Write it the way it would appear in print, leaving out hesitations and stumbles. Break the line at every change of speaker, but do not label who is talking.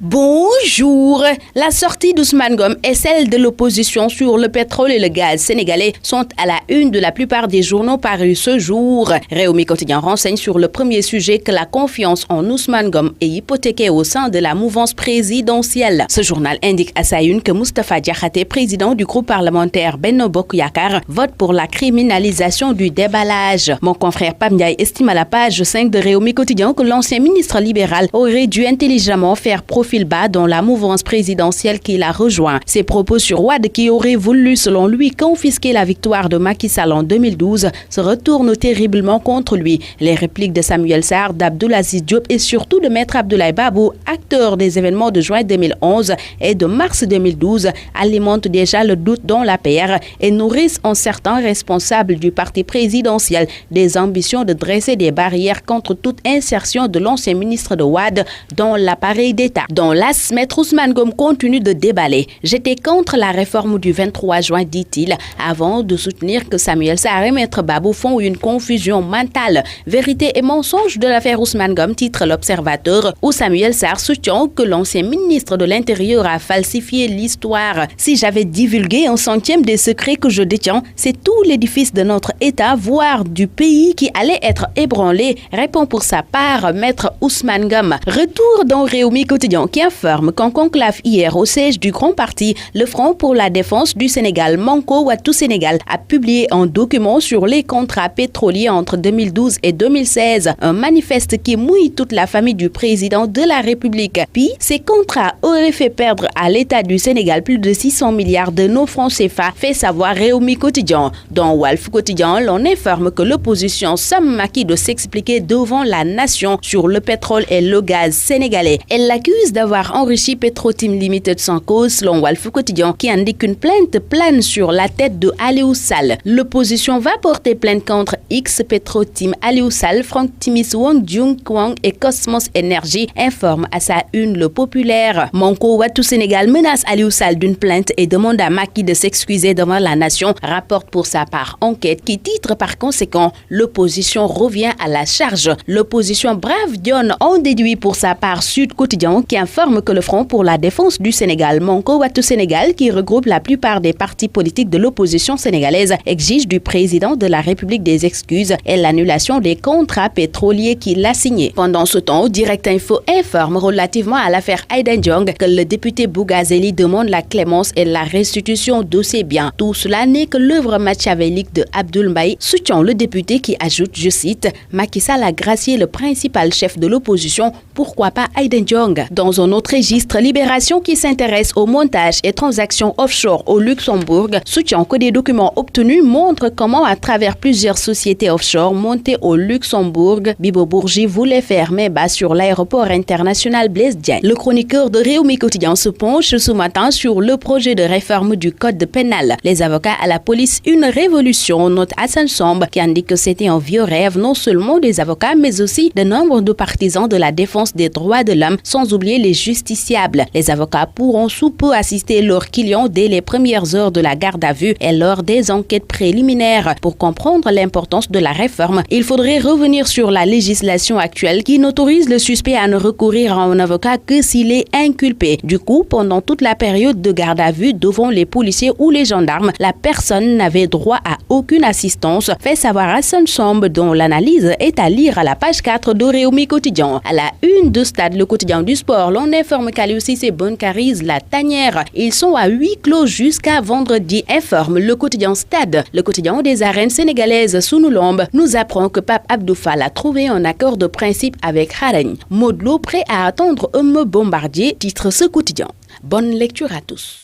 Bonjour. La sortie d'Ousmane Ngom et celle de l'opposition sur le pétrole et le gaz sénégalais sont à la une de la plupart des journaux parus ce jour. Réumi Quotidien renseigne sur le premier sujet que la confiance en Ousmane Ngom est hypothéquée au sein de la mouvance présidentielle. Ce journal indique à sa une que Moustapha Diakhaté, président du groupe parlementaire Benno Bokk Yakaar, vote pour la criminalisation du déballage. Mon confrère Pape Ndiaye estime à la page 5 de Réumi Quotidien que l'ancien ministre libéral aurait dû intelligemment faire profil bas dans la mouvance présidentielle qu'il a rejoint. Ses propos sur Wade, qui aurait voulu, selon lui, confisquer la victoire de Macky Sall en 2012, se retournent terriblement contre lui. Les répliques de Samuel Sarr, d'Abdoulaziz Diop et surtout de Maître Abdoulaye Babou, acteur des événements de juin 2011 et de mars 2012, alimentent déjà le doute dans l'APR et nourrissent en certains responsables du parti présidentiel des ambitions de dresser des barrières contre toute insertion de l'ancien ministre de Wade dans l'appareil d'État. Dans l'AS, Maître Ousmane Ngom continue de déballer. J'étais contre la réforme du 23 juin, dit-il, avant de soutenir que Samuel Sarr et Maître Babou font une confusion mentale. Vérité et mensonge de l'affaire Ousmane Ngom, titre l'Observateur, où Samuel Sarr soutient que l'ancien ministre de l'Intérieur a falsifié l'histoire. Si j'avais divulgué un centième des secrets que je détiens, c'est tout l'édifice de notre État, voire du pays, qui allait être ébranlé, répond pour sa part Maître Ousmane Ngom. Retour dans Réumi Quotidien, qui informe qu'en conclave hier au siège du Grand Parti, le Front pour la défense du Sénégal, Manko Wattu Sénégal, a publié un document sur les contrats pétroliers entre 2012 et 2016, un manifeste qui mouille toute la famille du président de la République. Puis, ces contrats auraient fait perdre à l'État du Sénégal plus de 600 milliards de nos francs CFA, fait savoir Réumi Quotidien. Dans Walf Quotidien, l'on informe que l'opposition somme Macky de s'expliquer devant la nation sur le pétrole et le gaz sénégalais. Elle l'accuse d'avoir enrichi Petrotim Limited sans cause, selon Walf Quotidien, qui indique qu'une plainte plane sur la tête de Aliou Sall. L'opposition va porter plainte contre X Petrotim, Aliou Sall, Franck Timis, Wang Jung Kwang et Cosmos Energy, informe à sa une Le Populaire. Manko Wattu Sénégal menace Aliou Sall d'une plainte et demande à Macky de s'excuser devant la nation, rapporte pour sa part Enquête, qui titre par conséquent l'opposition revient à la charge. L'opposition brave Dion en déduit pour sa part Sud Quotidien, qui informe que le Front pour la défense du Sénégal, Manko Wattu Sénégal, qui regroupe la plupart des partis politiques de l'opposition sénégalaise, exige du président de la République des excuses et l'annulation des contrats pétroliers qu'il a signés. Pendant ce temps, Direct Info informe relativement à l'affaire Aïda Ndiong que le député Bougazeli demande la clémence et la restitution de ses biens. Tout cela n'est que l'œuvre machiavélique de Abdoul Mbaye, soutient le député qui ajoute, je cite, Macky Sall a gracié le principal chef de l'opposition, pourquoi pas Aïda Ndiong? Dans un autre registre, Libération, qui s'intéresse au montage et transactions offshore au Luxembourg, soutient que des documents obtenus montrent comment, à travers plusieurs sociétés offshore montées au Luxembourg, Bibo Bourgi voulait faire main basse sur l'aéroport international Blaise Diagne. Le chroniqueur de Réumi Quotidien se penche ce matin sur le projet de réforme du code pénal. Les avocats à la police, une révolution, note Hassan Somb, qui indique que c'était un vieux rêve non seulement des avocats, mais aussi de nombre de partisans de la défense des droits de l'homme, sans oublier les justiciables. Les avocats pourront sous peu assister leurs clients dès les premières heures de la garde à vue et lors des enquêtes préliminaires. Pour comprendre l'importance de la réforme, il faudrait revenir sur la législation actuelle qui n'autorise le suspect à ne recourir à un avocat que s'il est inculpé. Du coup, pendant toute la période de garde à vue devant les policiers ou les gendarmes, la personne n'avait droit à aucune assistance, fait savoir Hassan Somb, dont l'analyse est à lire à la page 4 de Réumi Quotidien. À la une de Stade, le quotidien du sport, l'on informe qu'Aliou Cissé bancarise la tanière. Ils sont à huis clos jusqu'à vendredi, informe le quotidien Stade. Le quotidien des arènes sénégalaises Sunu Lamb nous apprend que Pape Abdou Fall a trouvé un accord de principe avec Haragne. Modou Lo prêt à attendre Bombardier, titre ce quotidien. Bonne lecture à tous.